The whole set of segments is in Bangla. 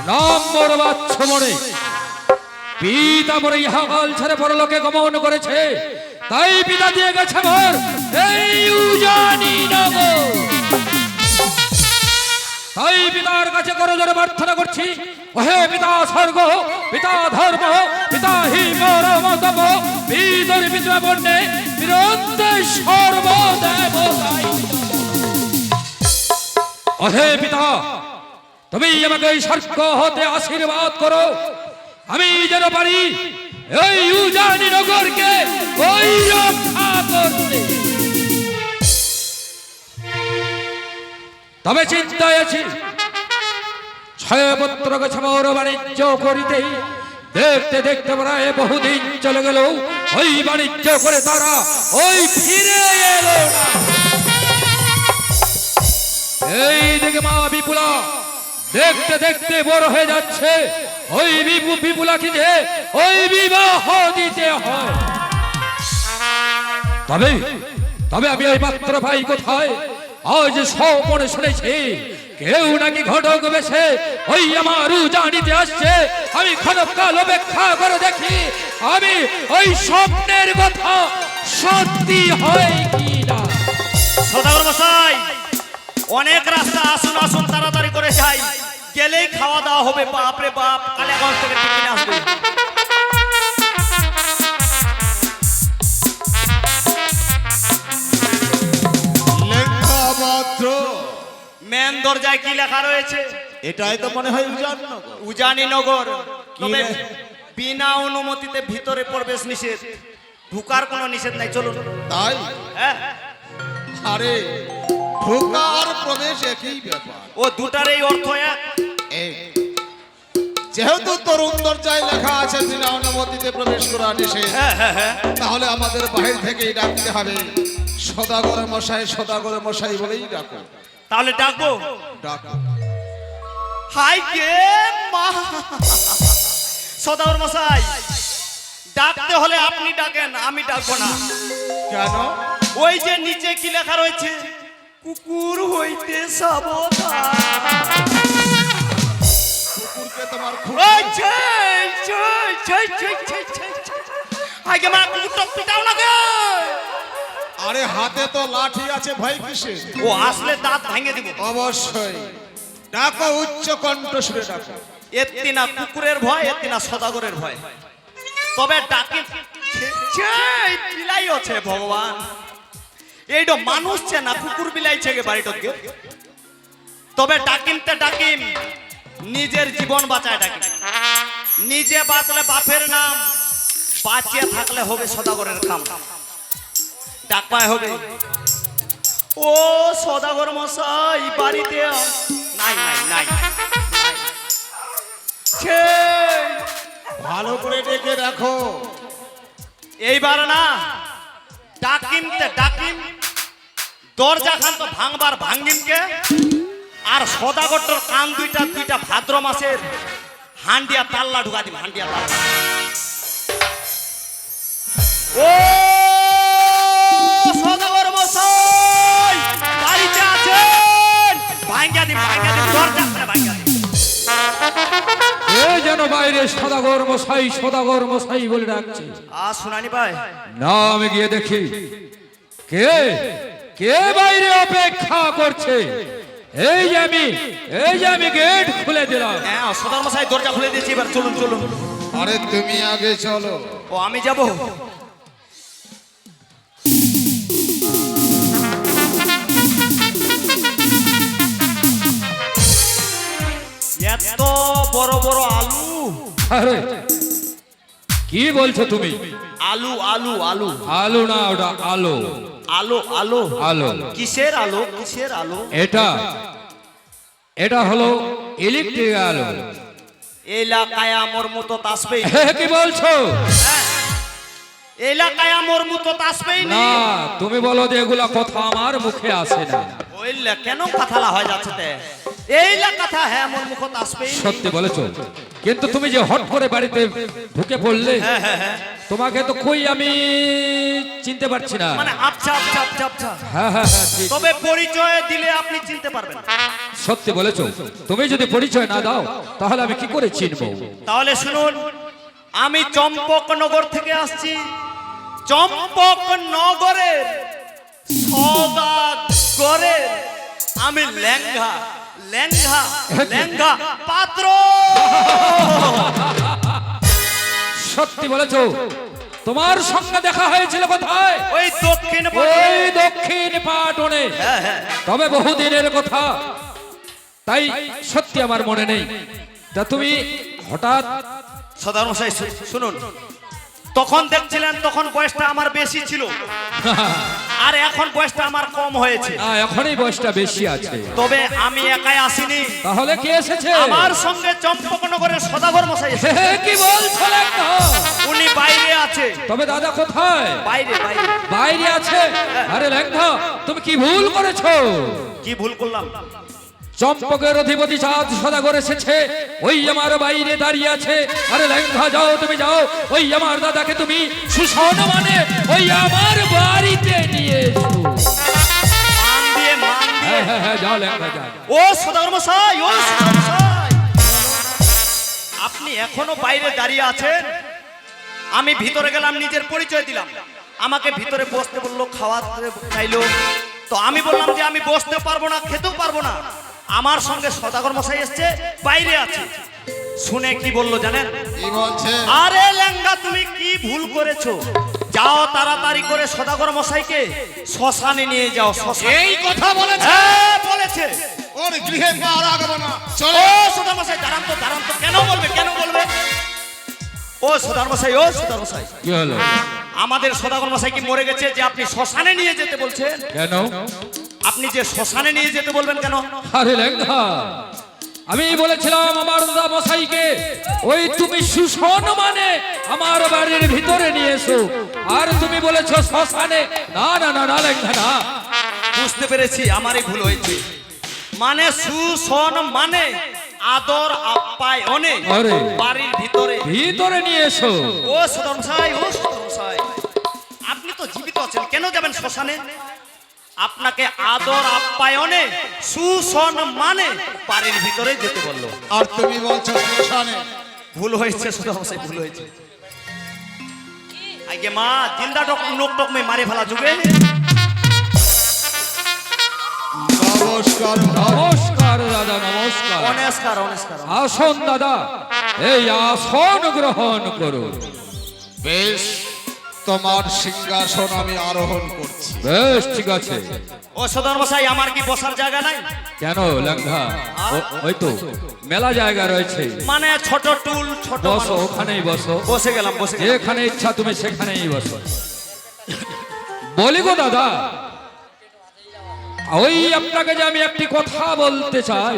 নম্বর বাচ্চ মনে পিতা মরে ইহাকাল ছেড়ে পরলোকে গমন করেছে, তাই পিতা দিয়ে গেছে মোর এই উজানি নগর। তাই পিতার কাছে করজোড়ে প্রার্থনা করছি, ওহে পিতা স্বর্গ, পিতা ধর্ম, পিতা হি পরম তপ, পিতর পিতা বন্যে নিরন্তর সর্বদেবতাই। ওহে পিতা, তুমি আমাকে এই স্বর্গ হতে আশীর্বাদ করো, আমি যেন পারি এই উজানি নগরকে ওই রক্ষা করতে। তবে চিন্তায় আছি, ছয়পুত্র গেছে মোর বাণিজ্য করিতে, দেখতে দেখতে প্রায় বহুদিন চলে গেল, ওই বাণিজ্য করে তারা ওই ফিরে এলো না। এই দিকে মা বিপুলা দেখতে দেখতে বড় হয়ে যাচ্ছে, ওই বিপুলাকে যে ওই বিবাহ দিতে হয়। তবে তবে আমি ওই পাত্র ভাই কোথায়? আজ স্বপনে শুনেছি কেউ নাকি ঘটক বেশে ওই আমার উজানিতে আসছে। আমি ক্ষণকাল অপেক্ষা করে দেখি আমি ওই স্বপ্নের কথা সত্যি হয় কি না। সদাগর মশাই, অনেক রাস্তা, আসুন আসুন তাড়াতাড়ি করে যাই, গেলেই খাওয়া দাওয়া হবে। বাপ রে বাপ, কালিয়াগঞ্জ থেকে টিফিন আসবে। মেন দরজায় কি লেখা রয়েছে? এটাই তো মনে হয় উজানি নগর। তবে বিনা অনুমতিতে ভিতরে প্রবেশ নিষেধ, ঢুকার কোনো নিষেধ নাই। চলুন। তাই? হ্যাঁ, আরে ঢোকা আর প্রবেশ একই ব্যাপার। ও দুটারই অর্থ এক। যেহেতু তরুণ দরজায় লেখা আছে বিনা অনুমতিতে প্রবেশ করা নিষেধ, তাহলে আমাদের বাহির থেকেই ডাকতে হবে সদাগর মশাই, সদাগর মশাই বলেই ডাকো। তাহলে ডাকবো? ডাকো। হাই গে মা, সদাগর মশাই, ডাকতে হলে আপনি ডাকেন, আমি ডাকবো না। কেন? ওই যে নিচে কি লেখা রয়েছে, কুকুর হইতে সাবধান। কুকুরকে তোমার খুব আগে মা কুকুরটা পিটাও না গে। আরে হাতে তো লাঠি আছে, ভয় কিসের? ও আসলে দাঁত ভেঙে দিব। অবশ্যই ডাকো, উচ্চ কণ্ঠ সুরে ডাকো। এত্তি না কুকুরের ভয়, এত্তি না সদাগরের ভয়। তবে ডাকি বিলাই আছে ভগবান, এইটা মানুষ না কুকুর বিলাই ছেগে বাড়িটাকে। তবে ডাকিমতে ডাকিম, নিজের জীবন বাঁচায় ডাকিম। নিজে বাঁচলে বাপের নাম, বাঁচিয়ে থাকলে হবে সদাগরের কাম। ডাকপায় হবে, ও সদাগর মশাই বাড়িতে নাই নাই নাই। ভালো করে ডেকে রাখো। এইবার না ডাকিমতে ডাকিম, দরজা খান তো ভাঙবার ভাঙ্গিমকে। আর সদাগরটার কান দুইটা দুইটা ভাদ্র মাসের হান্ডিয়া তাল্লা ঢুকা দিম, হান্ডিয়া তাল্লা। ও সদাগর মশাই বাড়িতে আছেন? ভাঙ্গা দিম, ভাঙ্গা দিম, দরজা খুলে ভাঙ্গা দিম। এ যেন বাইরে সদাগর মশাই, সদাগর মশাই বলে ডাকছে। শুনানি ভাই, না আমি গিয়ে দেখি কে কে বাইরে অপেক্ষা করছে। এই যে আমি গেট খুলে দিলাম। হ্যাঁ সদাগর মশাই দরজা খুলে দিয়েছি, এবার চলুন চলুন। আরে তুমি আগে চলো। ও আমি যাব? এত বড় বড় আলু। আরে কি বলছো তুমি? আলু আলু আলু আলু না, ওটা আলো। আলো আলো আলো। কিসের আলো? কিসের আলো? এটা হলো ইলেকট্রিক আলো। এলাকায় আমার মতো আসবেই কি বলছো? এলাকায় আমার মতো আসবেই না, তুমি বলো যে এগুলা কথা আমার মুখে আসে না। ওইলা কেন কথালা হয়ে যাচ্ছে তে? এইলা কথা হ্যাঁ আমার মুখে আসবেই। সত্যি বলেছো, কিন্তু তুমি যে হট করে বাড়িতে ঢুকে পড়লে, তোমাকে তো কই আমি চিনতে পারছি না। মানে আচ্ছা আচ্ছা আচ্ছা আচ্ছা, হ্যাঁ হ্যাঁ হ্যাঁ, ঠিক। তবে পরিচয় দিলে আপনি চিনতে পারবেন। সত্যি বলেছো, তুমি যদি পরিচয় না দাও তাহলে আমি কি করে চিনবো? তাহলে শুনুন, আমি চম্পকনগর থেকে আসছি। চম্পকনগরের সওদাগরের আমি লেঙ্গা লেঙ্গা লেঙ্গা পাত্র। সত্যি বলেছো, তোমার সঙ্গে দেখা হয়েছিল কোথায়? ওই দক্ষিণ ওই দক্ষিণ পাটনে। হ্যাঁ হ্যাঁ, তবে বহুদিনের কথা, তাই সত্যি আমার মনে নেই। তা তুমি হঠাৎ সদার মশাই শুনুন, তখন দেখছিলেন তখন বয়সটা আমার বেশি ছিল, আর এখন বয়সটা আমার কম হয়েছে। এখনই বয়সটা বেশি আছে। তবে আমি একাই আসিনি, তাহলে কে এসেছে? আমার সঙ্গে চম্পকনগরের সদাগর মশাই এসেছে। হে, কি বলছো লেঙ্গা? উনি বাইরে আছে। তবে দাদা কোথায়? বাইরে বাইরে। বাইরে আছে? আরে লেঙ্গা, তুমি কি ভুল করেছো? কি ভুল করলাম? চম্পকের অধিপতি চাঁদ সদাগর এসেছে, ওই আমার বাইরে দাঁড়িয়ে আছে। আরে লেঙ্গা, যাও তুমি যাও, ওই আমার দাদাকে তুমি সুসম্মানে ওই আমার বাড়িতে নিয়ে এসো। মান দিয়ে মান দিয়ে। হ্যাঁ হ্যাঁ হ্যাঁ, যাও লেঙ্গা যাও। ও সদাগর মশাই, ও সদাগর মশাই, আপনি এখনো বাইরে দাঁড়িয়ে আছেন? আমি ভিতরে গেলাম, নিজের পরিচয় দিলাম। আমাকে ভিতরে বসতে বললো, খাওয়াতে চাইলো। তো আমি বললাম যে আমি বসতে পারবো না, খেতেও পারবো না। আমার সঙ্গে সদাগর মশাই এসছে, বাইরে আছে। শুনে কি বললো জানেন? কি বলছে? আরে লেঙ্গা, তুমি কি ভুল করেছো? যাও তাড়াতাড়ি করে সদাগর মশাইকে শ্মশানে নিয়ে যাও। শ্মশানে। এই কথা বলেছে? হ্যাঁ, বলেছে। ওর গৃহে পা রাখবো না। ও চলো। সদার মশাই, দাঁড়ান তো দাঁড়ান তো। কেন বলবে, কেন বলবে? ও সদার মশাই, ও সদার মশাই, কি হলো? আমাদের সদাগর মশাই কি মরে গেছে যে আপনি শ্মশানে নিয়ে যেতে বলছেন? কেন? আপনি যে শ্মশানে নিয়ে যেতে বলবেন কেন? আরে লেঙ্গা, আমি বলেছিলাম আমার দাদা মশাইকে ওই তুমি সুসম্মানে আমার বাড়ির ভিতরে নিয়ে এসো, আর তুমি বলেছো শ্মশানে। না না না না লেঙ্গা, না। বুঝতে পেরেছি, আমারই ভুল হয়েছে। মানে সুসম্মানে আদর আপ্যায়নে আরে। বাড়ির ভিতরে ভিতরে নিয়ে এসো। ও সদর মশাই, ও সদর মশাই, আপনি তো জীবিত আছেন, কেন যাবেন শ্মশানে? আপনাকে আদর আপ্যায়নে সুসম্মানে বাড়ির ভিতরে যেতে বললো। আর তুমি বলছো শ্মশানে? ভুল হয়েছে সদর মশাই, ভুল হয়েছে। আগে মা জিন্দা নোক টক মে মারে ফেলা যুগে। নমস্কার। নমস্কার দাদা, নমস্কার। অনেস্কার অনেস্কার। আসন দাদা, এই আসন গ্রহণ করো। বেশ, তোমার সিংহাসন আমি আরোহণ করছি। বেশ, ঠিক আছে। ও সদর মশাই, আমার কি বসার জায়গা নাই? কেন লেঙ্গা? ওই তো মেলা জায়গা রয়েছে, মানে ছোট টুল, ছোট বসো, মানুষ। ওখানেই বসো। বসে গেলাম, বসে গেলাম। যেখানে ইচ্ছা তুমি সেখানেই বসো। বলি গো দাদা, ওই আপনাকে যে আমি একটি কথা বলতে চাই।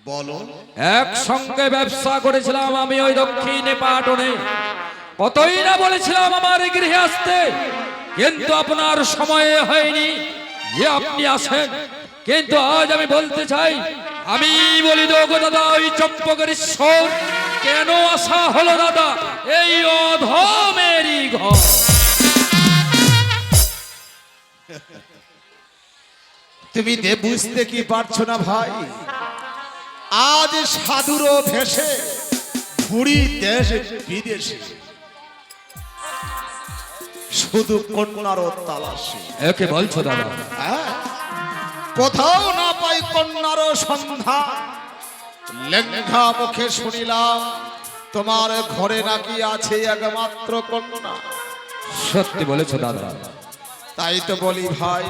বলো। একসঙ্গে ব্যবসা করেছিলাম আমি ওই দক্ষিণে পাটনে। কতই না বলেছিলাম আমার গৃহে আসতে, কিন্তু আপনার সময় হয়নি যে আপনি আসেন। কিন্তু আজ আমি বলতে চাই, আমি বলি গো দাদা, ওই চম্পকের ঈশ্বর কেন আসা হলো দাদা এই অধমেরই ঘর? তুমি বুঝতে কি পারছো না ভাই? আজ সাধুর ভেসে ঘুরি দেশ বিদেশে, শুধু কন্যার তালাশে। একে বলছো দাদা? হ্যাঁ, কোথাও না পাই কন্যার সন্ধান। লেঙ্গা মুখে শুনিলাম তোমার ঘরে নাকি আছে একমাত্র কন্যা। সত্যি বলেছো দাদা। তাই তো বলি ভাই,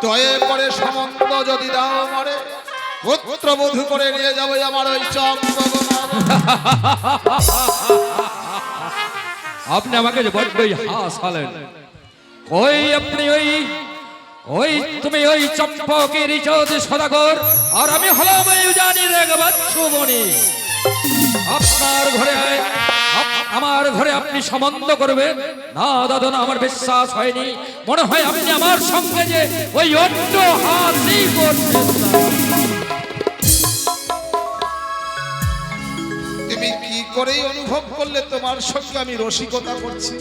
দয়ে করে সম্বন্ধ যদি দাও আমারে, পুত্রবধূ করে নিয়ে যাবো আমার ওই চম্পকনগর। আপনি আমাকে যে বড্ডই হাসালেন। ওই আপনি ওই ওই তুমি ওই চম্পকের ইজ্জত সদাগর, আর আমি হলাম এই জানির এক বাচ্চু বনি। আপনার ঘরে আমার ঘরে আপনি সম্বন্ধ করবেন না দাদা? না, আমার বিশ্বাস হয়নি। মনে হয় আপনি আমার সঙ্গে যে ওই অট্ট হাসি করছেন। তুমি তুমি কি করেই অনুভব করলে তোমার সঙ্গে আমি রসিকতা করছি?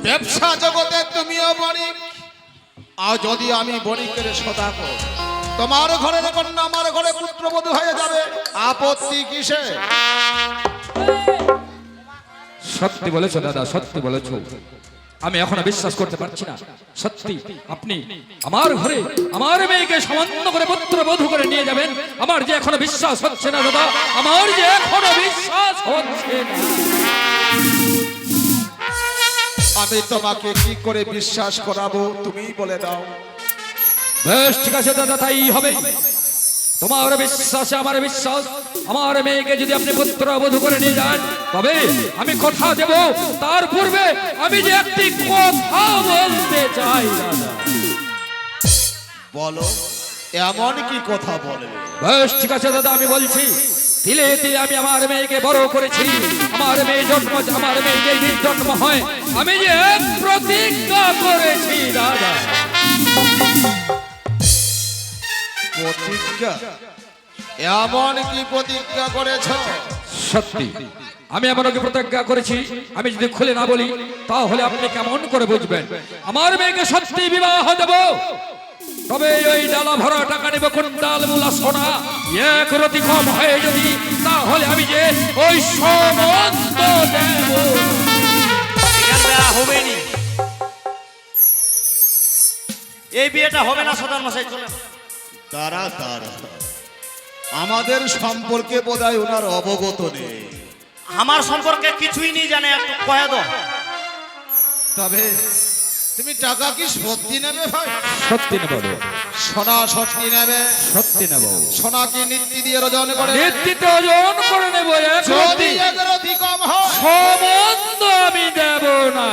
ব্যবসা জগতে তুমিও বণিক, আর যদি আমি বণিকের সদাগর, তোমার ঘরের কন্যা আমার ঘরে পুত্রবধূ হয়ে যাবে, আপত্তি কিসে? সত্যি বলেছো দাদা, সত্যি বলেছো। আমি এখনো বিশ্বাস করতে পারছি না, সত্যি আপনি আমার ঘরে আমার মেয়েকে সামান্য করে পুত্র বধূ করে নিয়ে যাবেন। আমার যে এখনো বিশ্বাস হচ্ছে না দাদা, আমার যে এখনো বিশ্বাস হচ্ছে না। আমি তোমাকে কি করে বিশ্বাস করাবো তুমিই বলে দাও। বেশ ঠিক আছে দাদা, তাই হবে। তোমার বিশ্বাসে আমার বিশ্বাস। আমার মেয়েকে যদি আপনি পুত্র বধূ করে নিয়ে যান, তবে আমি কথা দেব, তার পূর্বে আমি যে একটি কথা বলতে চাই দাদা। বলো, এমন কি কথা বলবে? বেশ ঠিক আছে দাদা, আমি বলছি। দিলে দিলে আমি আমার মেয়েকে বড় করেছি। আমার মেয়ে যেদিন জন্ম হয়, আমি যে এক প্রতিজ্ঞা করেছি দাদা। প্রতিজ্ঞা? এমন কি প্রতিজ্ঞা করেছ? সত্যি আমি এমন কি প্রতিজ্ঞা করেছি, আমি যদি খুলে না বলি তাহলে আপনি কেমন করে বুঝবেন? আমার মেয়েকে সত্যি বিবাহ দেব, তবে ওই ডালা ভরা টাকা নেব, কুইন্টাল মূলা সোনা। এক রতি কম হয়ে যদি, তাহলে আমি যে ওই সমস্ত দেব। হবে নি, এই বিয়েটা হবে না সদার মশাই। চলে তারা আমাদের সম্পর্কে বোধহয় ওনার অবগত নেই। আমার সম্পর্কে কিছুই নেই জানে, একটু কয়ে দাও। তবে তুমি টাকা কি সত্যি নেবে ভাই? সত্যি নেব, সোনা সত্যি নেবে? সত্যি নেব। সোনা কি নীতি দিয়ে ওজন করে? নেতৃত্ব ওজন করে নেব। যদি এদের অতি কম হয়, সম্বন্ধ আমি দেব না।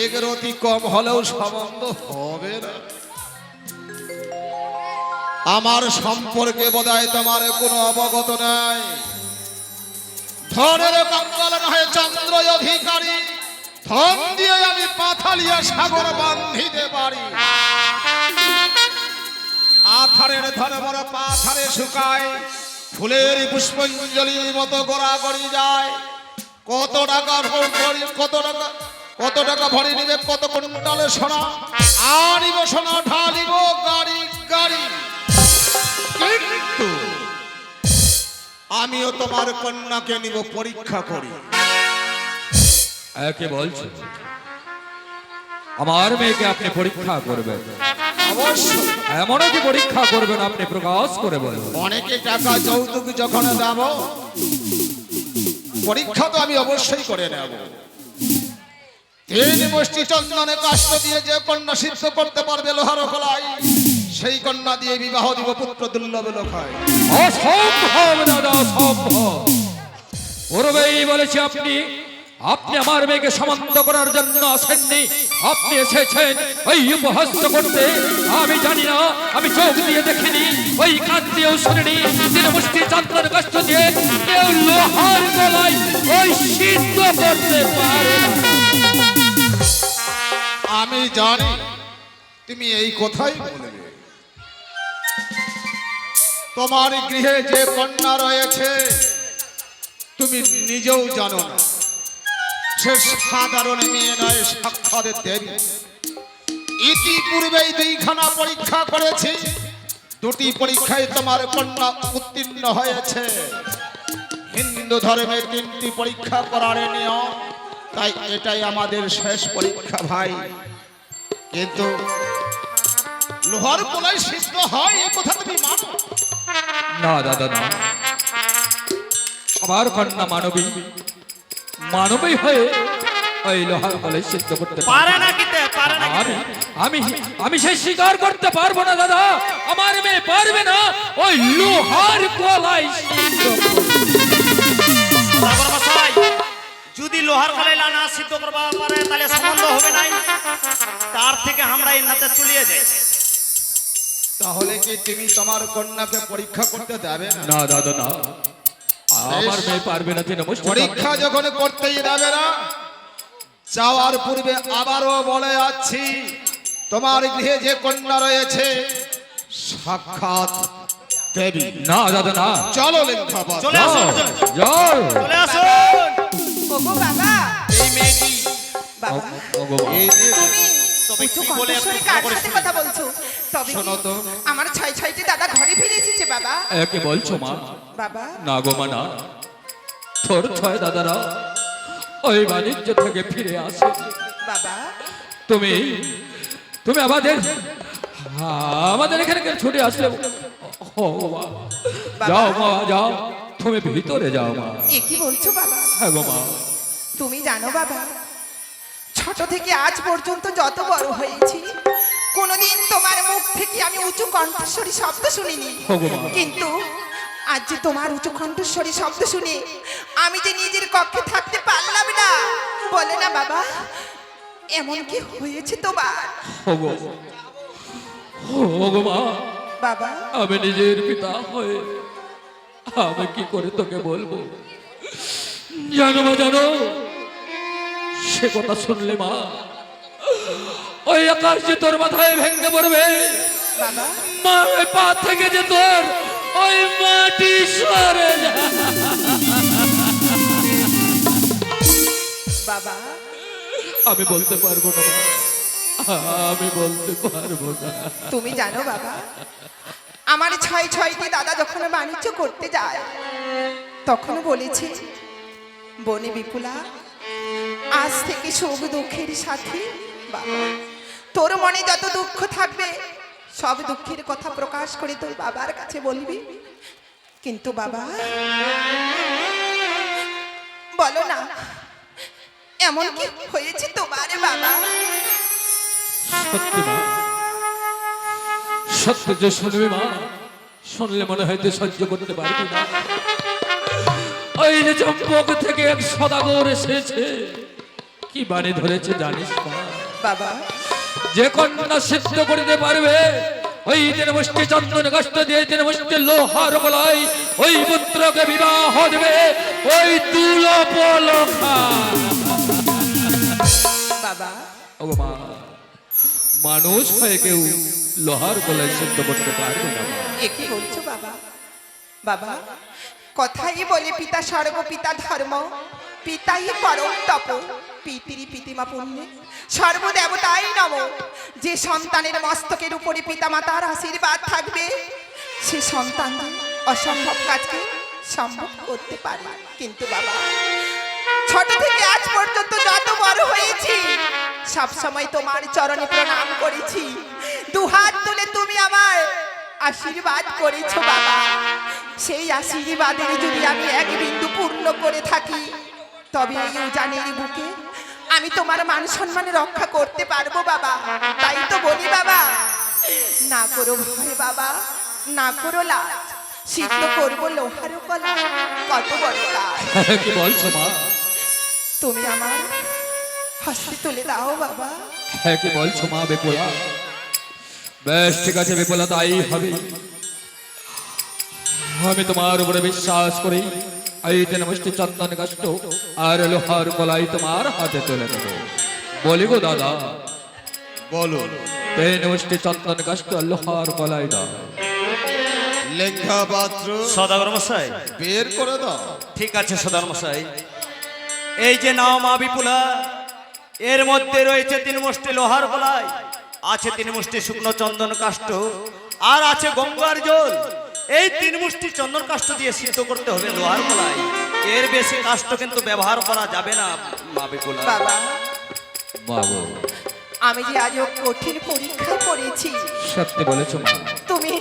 এক রতি কম হলেও সম্বন্ধ হবে না। আমার সম্পর্কে বোধহয় তোমার কোনো অবগত নাই। ধনের কঙ্গাল নহে চন্দ্র অধিকারী, ধন দিয়ে আমি পাথালিয়া সাগর বান্ধিতে পারি। আথারের ধন বড় পাথারে শুকায়, ফুলের পুষ্পাঞ্জলির মতো গড়াগড়ি যায়। কত টাকা ভরি নিবে, কত কুইন্টালে সোনা আনিব, সোনা ঢালিব গাড়ি গাড়ি। কিন্তু আমিও তোমার কন্যাকে নিব পরীক্ষা করি। একে বলছি, আমার মেয়েকে আপনি পরীক্ষা করবেন? অবশ্যই। এমনও কি পরীক্ষা করবেন আপনি প্রকাশ করে বলবেন? অনেকে টাকা যৌতুক যখন দেব, পরীক্ষা তো আমি অবশ্যই করে নেব। 3 মুষ্টি চন্দনে কাষ্ঠ দিয়ে যে কন্যা সিদ্ধ করতে পারবে লোহার খোলাই, সেই কন্যা দিয়ে বিবাহ দিব, পুত্র দুর্লভ লোকায়। অসম্ভব দাদা, অসম্ভব। পূর্বেই বলেছি আপনি আমার মেয়েকে সমান্ত করার জন্য আসেননি, আপনি এসেছেন ওই উপহাস করতে। আমি জানি না, আমি চোখ দিয়ে দেখিনি, ওই কান দিয়েও শুনিনি। 3 মুষ্টি চন্দন কাষ্ঠ দিয়ে কেউ লোহার গলায় ওই সিদ্ধ করতে পারে না। আমি জানি তুমি এই কথাই বলবে। তোমার গৃহে যে কন্যা রয়েছে, তুমি নিজেও জানো না সে সাধারণ মেয়ে নয়, সাক্ষাৎ দেবী। ইতিপূর্বেই 2খানা পরীক্ষা করেছি, 2টি পরীক্ষায় তোমার কন্যা উত্তীর্ণ হয়েছে। হিন্দু ধর্মের 3টি পরীক্ষা করার নিয়ম, তাই এটাই আমাদের শেষ পরীক্ষা ভাই। কিন্তু লোহার কোলায় সিদ্ধ হয় এই কথা তুমি মানো? না দাদা, না। আমার কন্যা মানবী, মানবী হয়ে ওই লোহার গলায় সিদ্ধ করতে পারে না। কিতে পারে না? আমি সে স্বীকার করতে পারবো না দাদা। আমার মেয়ে পারবে না ওই লোহার গলায় সিদ্ধ করতে। যদি লোহার গলায় না সিদ্ধ করবা পারে, তাহলে সম্বন্ধ হবে নাই। তার থেকে আমরা এই নাতে চলিয়ে যাই। তাহলে কি তুমি তোমার কন্যাকে পরীক্ষা করতে দেবে না? না দাদা, না। আমার মেয়ে পারবে না। পরীক্ষা যখন করতেই দেবে না, যাওয়ার পূর্বে আবারও বলে যাচ্ছি, তোমার গৃহে যে কন্যা রয়েছে, সাক্ষাৎ দেবী না দাদা না, চলো লেঙ্ঘাবাদ। চলে যাও আসুন যাও। চলে আসুন। ওগো বাবা, এই মেয়েটি বাবা ওগো, এই মেয়ে তুমি তবে উঁচু কি বলে কণ্ঠস্বরে আপনি কার খবর সাথে শুনলেন? কথা বলছো? তবে শোনো কি তো। আমার ছয়টি দাদা ঘরে ফিরে এসেছে বাবা? একে বলছো মা? বাবা না গো মা না, তোর ছয় দাদারা ওই বাণিজ্য থেকে ফিরে আসে। বাবা তুমি তুমি আমাদের এখানে কেন ছুটে আসলে? ও মা, যাও মা যাও, তুমি ভিতরে যাও মা। এ কি বলছো বাবা? হ্যাঁ গো মা, তুমি জানো বাবা, ছোট থেকে আজ পর্যন্ত যত বড় হয়েছি কোনোদিন তোমার মুখ থেকে আমি উঁচু কণ্ঠস্বরী শব্দ শুনিনি। ওগো মা। কিন্তু আজ যে তোমার উঁচু কণ্ঠস্বরী শব্দ শুনে আমি যে নিজের কক্ষে থাকতে পারলাম না, বলে না বাবা এমন কি হয়েছে তোমার? ওগো ওগো মা, বাবা আমি নিজের পিতা হয়ে আমি কি করে তোকে বলবো? জানো মা জানো, সে কথা শুনলে মা ওই আকাশ যে তোর মাথায় ভেঙে পড়বে। বাবা মা ওই পা থেকে যে তোর ওই মাটি সরে যায়। বাবা আমি বলতে পারবো না মা, আমি বলতে পারবো না। তুমি জানো বাবা, আমার ছয়টি দাদা যখন বাণিজ্য করতে যায় তখন বলেছে, বনে বিপুলা আজ থেকে সুখ দুঃখের সাথে বাবা, তোর মনে যত দুঃখ থাকবে সব দুঃখের কথা প্রকাশ করে তোর বাবার কাছে বলবি। কিন্তু বাবা বলো না এমন কি হয়েছে তোমার বাবা? সত্যি মা, সত্যি যে শুনবি মা, শুনলে মনে হয় তুই সহ্য করতে পারবি না। ওই যে চম্পক থেকে এক সদাগর এসেছে, কি বাণী ধরেছে জানিস মা? বাবা যে কন্যা সিদ্ধ করতে পারবে ওই দিন মুষ্টি চন্দন কষ্ট দিয়ে দিন মুষ্টি লোহার গলায় ওই পুত্রকে বিবাহ দেবে ওই তুলপলখা। বাবা ও মা, মানুষ হয়ে কেউ লোহার গলায় সিদ্ধ করতে পারবে না মা। এ কি বলছো বাবা? বাবা কথাই বলে পিতা স্বর্গ পিতা ধর্ম, পিতাই পরম তপ, পিতৃ পিতিমা পুণ্যে সর্বদেবতাই নম। যে সন্তানের মস্তকের উপরে পিতা মাতার আশীর্বাদ থাকবে সে সন্তান অসম্ভব কাজকে সম্ভব করতে পারে। কিন্তু বাবা ছোট থেকে আজ পর্যন্ত যত বড় হয়েছি সব সময় তোমার চরণে প্রণাম করেছি, দুহাত তুলে তুমি আমার আশীর্বাদ করেছো বাবা। সেই আশীর্বাদের যদি আমি এক বিন্দু পূর্ণ করে থাকি তবে এই উজানের বুকে আমি তোমার মান সম্মান রক্ষা করতে পারবো বাবা। তাই তো বলি বাবা, না করো ভয় বাবা, না করো লাজ, সিদ্ধ করবো লোহার কলা, কত বড় কাজ। কি বলছো মা? তুমি আমার হস্তে তুলে দাও বাবা। হ্যাঁ কি বলছো মা বিপুলা? বেশ ঠিক আছে বিপুলা, তাই হবে। আমি তোমার উপরে বিশ্বাস করি এই দিন মুষ্টি চন্দন কাষ্ট আর লোহার কলাই তোমার হাতে তুলে দেবো। বলি গো দাদা, বলো তিন মুষ্টি চন্দন কাষ্ট আর লোহার কলাই দাও। লেঙ্ঘাপাত্র সদাগর মশাই বের করে দাও। ঠিক আছে সদাগর মশাই, এই যে নাও মা বিপুলা, এর মধ্যে রয়েছে 3 মুষ্টি লোহার গলায়, আছে 3 মুষ্টি শুকনো চন্দন কাষ্ঠ, আর আছে গঙ্গার জল। এই 3 মুষ্টি চন্দন কাষ্ঠ দিয়ে সিদ্ধ করতে হবে লোহার গলায়। এর বেশি কাষ্ঠ কিন্তু ব্যবহার করা যাবে না মা বিপুলা। বাবা বাবু আমি যে আজও কঠিন পরীক্ষায় পড়েছি, সত্যি বলেছো মা। তুমি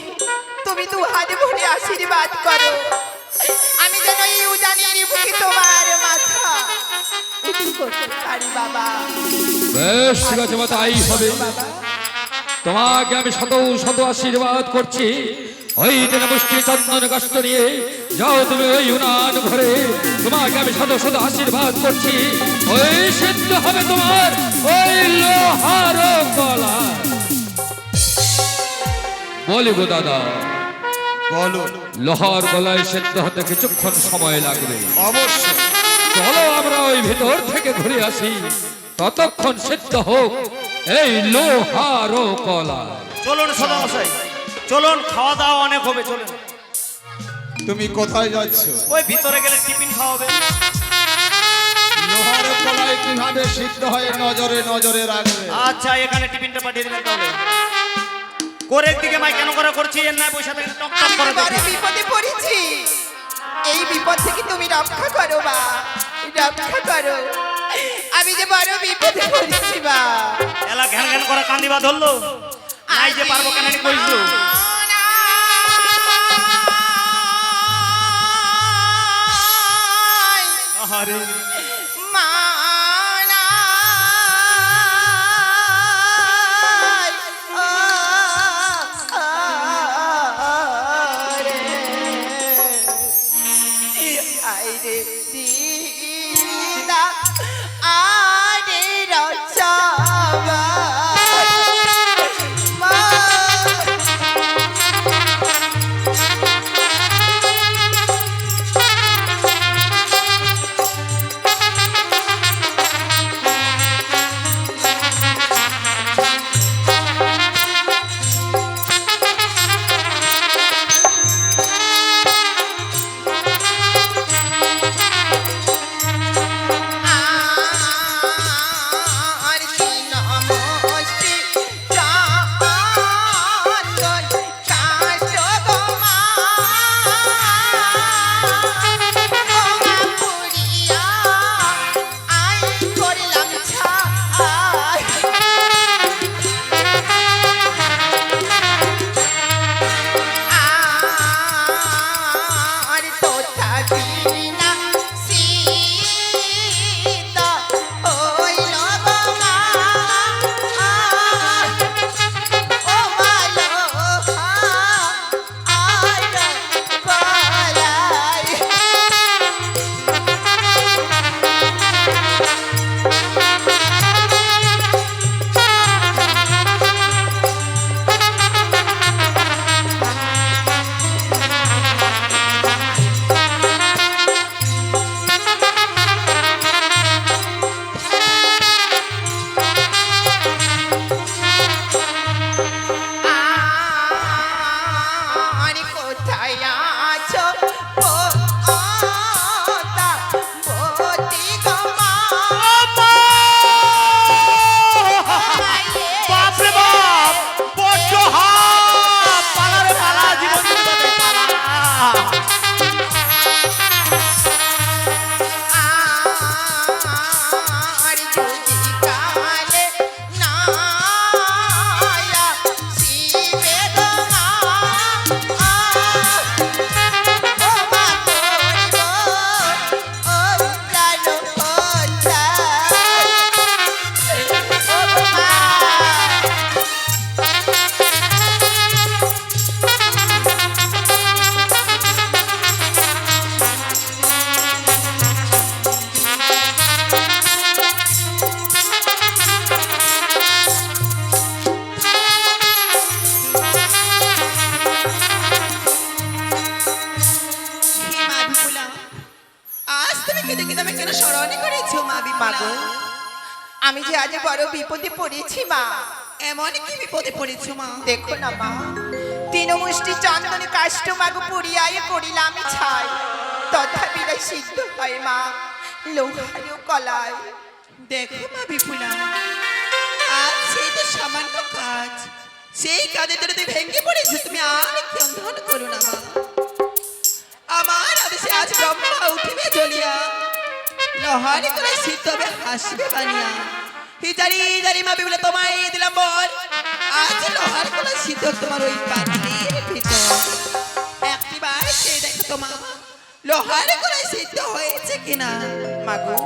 তুমি দু হাতে ভরে আশীর্বাদ করো আমি যেন এই উজানের বুকে তোমার মাথা উঁচু করতে পারি বাবা। বেশ ঠিক আছে মা, তাই হবে। বাবা তোমাকে আমি শত শত আশীর্বাদ করছি। ওই দিন মুষ্টি চন্দন কাষ্ট নিয়ে যাও তুমি ওই উনান ঘরে, তোমাকে আমি শত শত আশীর্বাদ করছি। ওই সিদ্ধ হবে তোমার ওই লোহার গলা। বলি গো দাদা, বলো লোহার গলায় সিদ্ধ হতে কিছুক্ষণ সময় লাগবে। অবশ্যই। চলো আমরা ওই ভিতর থেকে ঘুরে আসি, ততক্ষণ সিদ্ধ হোক এই লোহার কলা। চলুন সদাগর মশাই, চলুন, খাওয়া দাওয়া অনেক হবে, চলুন। তুমি কোথায় যাচ্ছ? ওই ভিতরে গেলে টিফিন খাওয়াবে। লোহার কলাই কিভাবে সিদ্ধ হয় নজরে নজরে রাখবে। আচ্ছা এখানে টিফিনটা পাঠিয়ে দিবেন তাহলে। করে দিকে মাই কেন করে করছি এর না পয়সা থেকে টক টক আমি করে বড় দেখি। বিপদে পড়েছি, এই বিপদ থেকে তুমি রক্ষা করো মা, রক্ষা করো। আমি যে বড় বিপদে পড়েছি মা। এলা ঘ্যান ঘ্যান করে কান্দিবা ধরলো, নাই যে পারবো কেন কইছো। আরে মাগো, আমি যে আজ বড় বিপদে পড়েছি মা। এমন কি বিপদে পড়েছো মা? দেখো না মা, তিন মুষ্টি চন্দন কাষ্ট মাগো পুড়িয়ায় করিলাম ছাই, তথাপি না সিদ্ধ হয় মা লোহার কলাই। দেখো মা বিপুলা, আজ সেই তো সামান্য কাজ, সেই কাজে তোর তুই ভেঙে পড়েছো। তুমি আর ক্রন্দন করো না মা। আমার আদেশে আজ ব্রহ্মা উঠিবে জ্বলিয়া, লোহারি করে সিদ্ধ হবে হাসিবে বানিয়া। হিজারি হিজারি মা বিপুলা তোমায় দিলাম বল, আজ লোহার করে সিদ্ধ তোমার ওই পাতিলের ভিতর। একটিবার সে দেখো তোমা লোহার করে সিদ্ধ হয়েছে কিনা। মাগো,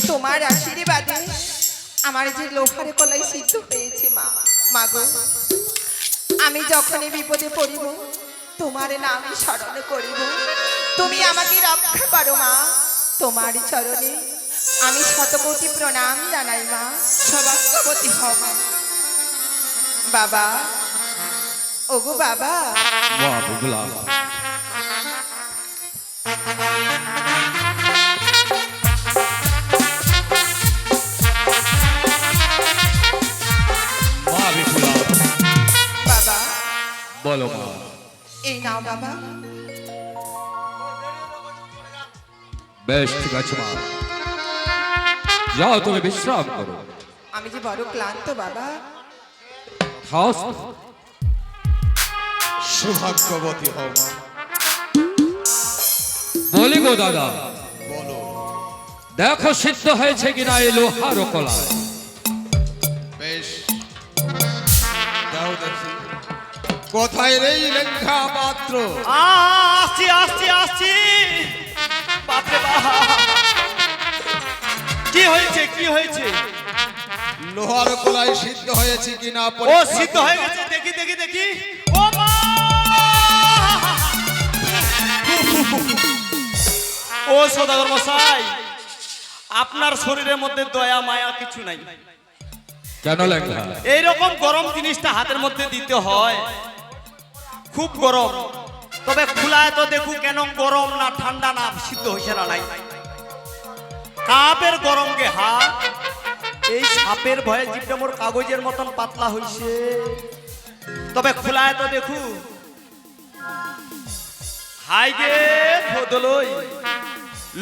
তোমার আশীর্বাদে আমার যে লোহার কলাই সিদ্ধ হয়েছে মা। মাগো, আমি যখনই বিপদে পড়িব তোমার নাম স্মরণ করিব, তুমি আমাকে রক্ষা করো মা। তোমার চরণে আমি শতকোটি প্রণাম জানাই মা। সৌভাগ্যবতী হও মা। বাবা, ওগো বাবা, মা বিপুলা, মা বিপুলা, বাবা বলো মা। এই নাও বাবা, বেশ ঠিক আছে মা, যাও তুমি বিশ্রাম করো। আমি যে বড় ক্লান্ত বাবা। খাও। সৌভাগ্যবতী হও মা। বলি গো দাদা, বলো। দেখো সিদ্ধ হয়েছে কিনা এই লোহার কলায়। বেশ, দাও দেখি। কোথায় রে এই লেঙ্গা পাত্র? আসছি আসছি আসছি। বাপরে বাপ, কি হয়েছে কি হয়েছে? লোহার কলাই সিদ্ধ হয়েছে কিনা ও পরীক্ষা সিদ্ধ করো। হয়ে গেছে, দেখি দেখি দেখি। ও মা! ও সদাগর মশাই, আপনার শরীরের মধ্যে দয়া মায়া কিছু নাই। কেন লেখা? এইরকম গরম জিনিসটা হাতের মধ্যে দিতে হয়, খুব গরম। তবে খোলায় তো দেখু কেন গরম না ঠান্ডা না সিদ্ধ হয়েছে না নাই। কাপের গরম গে হা, এই সাপের ভয়ে জিভটা মোর কাগজের মতন পাতলা হইছে। তবে খোলায় তো দেখু হাই গে বদলই,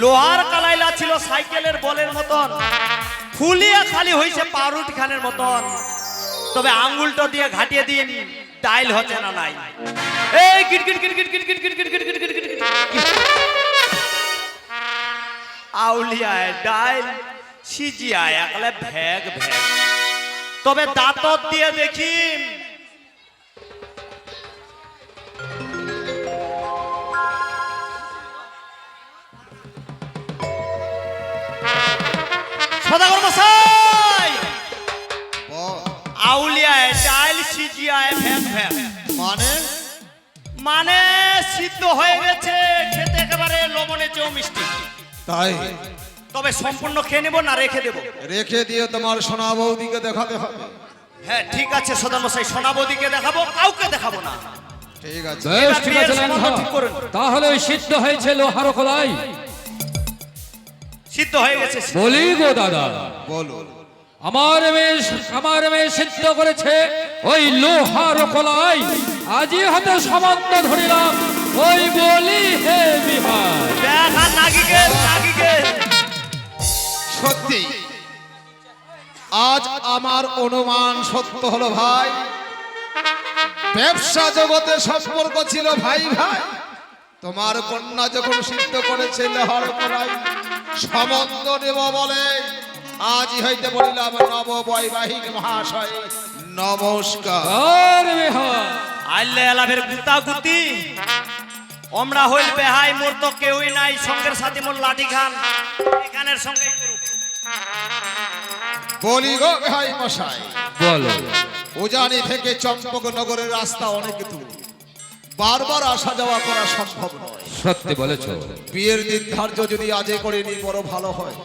লোহার কালাইলা ছিল সাইকেলের বলের মতন, ফুলিয়া খালি হইছে পাউরুটি খানের মতন। তবে আঙ্গুলটা দিয়ে ঘাটিয়ে দিন, ডাইল হচ্ছে না নাই। এই গিট গিট গিট গিট গিট গিট গিট গিট গিট গিট গিট গিট গিট। আউলিয়ায় ডাইল সিজিয়ায় একলে ভ্যাগ ভ্যাগ। তবে দাঁতত দিয়ে দেখি সদাগর মশাই, বল। আউলিয়ায় ডাইল সিজিয়ায় ভ্যাগ ভ্যাগ। মানে মানে সিদ্ধ হয়ে গেছে, খেতে একেবারে লবণের চেয়েও মিষ্টি। তাই তবে সম্পূর্ণ খেয়ে নেব না রেখে দেব? রেখে দিয়ে তোমার সোনা বৌদিকে দেখাতে হবে। হ্যাঁ ঠিক আছে সদামশাই, সোনাবদিকে দেখাবো, কাউকে দেখাবো না। ঠিক আছে। বেশ ঠিক আছে বিয়ের লেখা, সম্বন্ধ ঠিক করুন। তাহলে ওই সিদ্ধ হয়েছে লোহার কলাই। সিদ্ধ হয়ে গেছে। বলি গো দাদা, বলো। আমার মেয়ে সিদ্ধ করেছে ওই লোহার কলাই। আজই হাতে সম্বন্ধ ধরিলাম, ওই বলি হে বিহার। দেখা নাগিকে নাগিকে। সত্যি আজ আমার অনুমান সত্য হলো ভাই। ব্যবসা জগতে সম্পর্ক ছিল ভাই ভাই। তোমার কন্যা যখন সিদ্ধ করেছে লোহার কলাই, সম্বন্ধ নেব বলে আজই হইতে বলিলাম নব বৈবাহিক মহাশয় নমস্কার। আর বিহার আল্লে আলাভের গুতা গুতি, আমরা হইল বেহাই, মোর তো কেউই নাই। সঙ্গের সাথে মোর লাঠি খান, এখানের সঙ্গে বলি গো ভাই মশাই, বলো। উজানি থেকে চম্পকনগরের রাস্তা অনেক দূর, বারবার আসা যাওয়া করা সম্ভব নয়। সত্যি বলেছো। বিয়ের দিন ধার্য যদি আজে করে নি বড় ভালো হয়।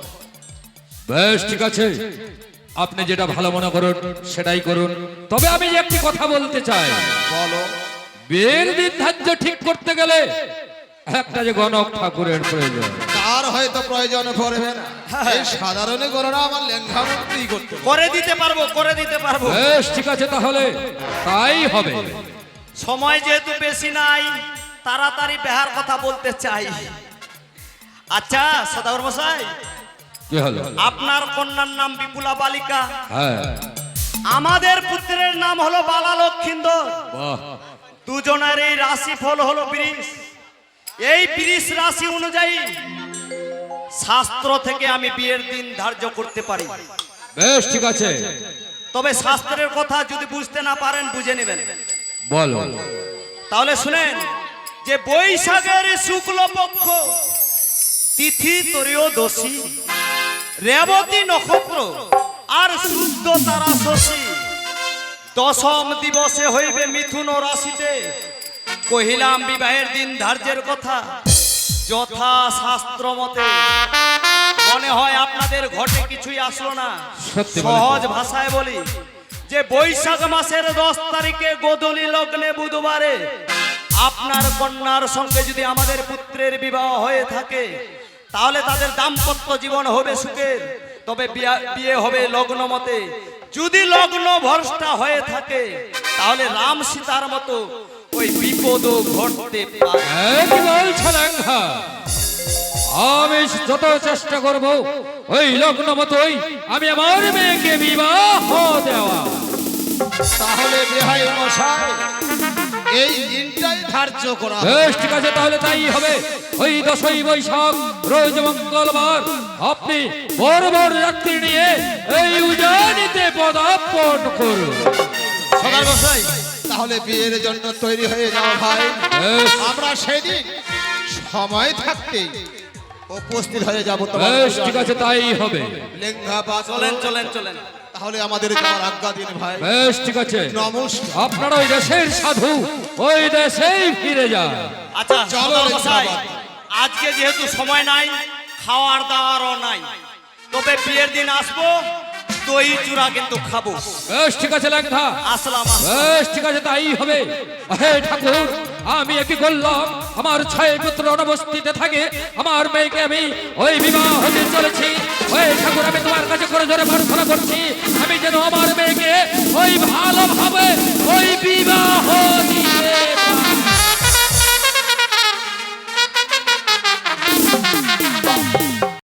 বেশ ঠিক আছে, আপনি যেটা ভালো মনে করুন সেটাই করুন। তবে আমি একটি কথা বলতে চাই, বলো। বিয়ের দিন ধার্য ঠিক করতে গেলে একটা যে গণক ঠাকুরের প্রয়োজন। তার হয়তো প্রয়োজন পড়বে না, এই সাধারণ গণনা আমার লেঙ্গা মন্ত্রী করতে হবে। করে দিতে পারবো, করে দিতে পারবো। বেশ ঠিক আছে, তাহলে তাই হবে। সময় যেহেতু বেশি নাই, তাড়াতাড়ি বেহার কথা বলতে চাই। আচ্ছা সদাগর মশাই, কি হলো? আপনার কন্যার নাম বিপুলা বালিকা, হ্যাঁ, আমাদের পুত্রের নাম হলো বালা লক্ষিন্দর। বাহ, দুজনের এই রাশি ফল হলো বৃষ। এই বৃষ রাশি অনুযায়ী শাস্ত্র থেকে আমি বিয়ের দিন ধার্য করতে পারি। বেশ ঠিক আছে, তবে শাস্ত্রের কথা যদি বুঝতে না পারেন বুঝে নেবেন। বলো। তাহলে শুনেন যে বৈশাখের শুক্লপক্ষ তিথি ত্রয়োদশী, রেবতী নক্ষত্র আর শুদ্ধ তারা শশী, দশম দিবসে হইবে মিথুন রাশিতে। কহিলাম বিবাহের দিন ধার্যের কথা যথা শাস্ত্র মতে। মনে হয় আপনাদের ঘটে কিছুই আসলো না। সত্যি বলেছো। সহজ ভাষায় বলি যে বৈশাখ মাসের 10 তারিখে গোধূলি লগ্নে বুধবারে আপনার কন্যার সঙ্গে যদি আমাদের পুত্রের বিবাহ হয়ে থাকে, তাহলে তাদের দাম্পত্য জীবন হবে সুখের। তবে বিয়ে হবে লগ্ন মতে। যদি লগ্ন ভ্রষ্টা হয়ে থাকে, তাহলে রাম সীতার মতো ওই বিপদ ঘটতে পারে। কি বলছো লেঙ্গা? আমি যত চেষ্টা করব ওই লগ্ন মতোই আমি আমার মেয়েকে বিবাহ দেওয়া। তাহলে বেহাই মশাই এই দিনটাই ধার্য করা হোক। বেশ ঠিক আছে, তাহলে তাই হবে। ওই 10ই বৈশাখ রোজ মঙ্গলবার আপনি বড় বড় যাত্রী নিয়ে এই উজানিতে পদার্পণ করুন। সদার মশাই তাহলে বিয়ের জন্য তৈরি হয়ে যাও ভাই। বেশ, আমরা সেদিন সময় থাকতে উপস্থিত হয়ে যাব তোমার বেশ ঠিক উজানে। আছে, তাই হবে। লেঙ্গা পা চলেন চলেন চলেন। তাহলে আমাদের যাওয়ার আজ্ঞা দিন ভাই। বেশ ঠিক আছে, নমস্কার। আপনারা ওই দেশের সাধু ওই দেশেই ফিরে যান। আচ্ছা চলো সদার রে মশাই, বাবা। আজকে যেহেতু সময় নাই, খাওয়ার দাওয়ারও নাই, তবে বিয়ের দিন আসবো, দই চূড়া কিন্তু খাবো। বেশ ঠিক আছে লেঙ্গা, আসলাম। বেশ ঠিক আছে, তাই হবে। হে ঠাকুর, আমি কি করলাম, আমার 6 পুত্র অনুপস্থিতে থাকে, আমার মেয়েকে আমি ওই বিবাহ হতে চলেছি। ওই ঠাকুর, আমি তোমার কাছে করে ধরে প্রার্থনা করছি, আমি যেন আমার মেয়েকে ওই ভালোভাবে ওই বিবাহ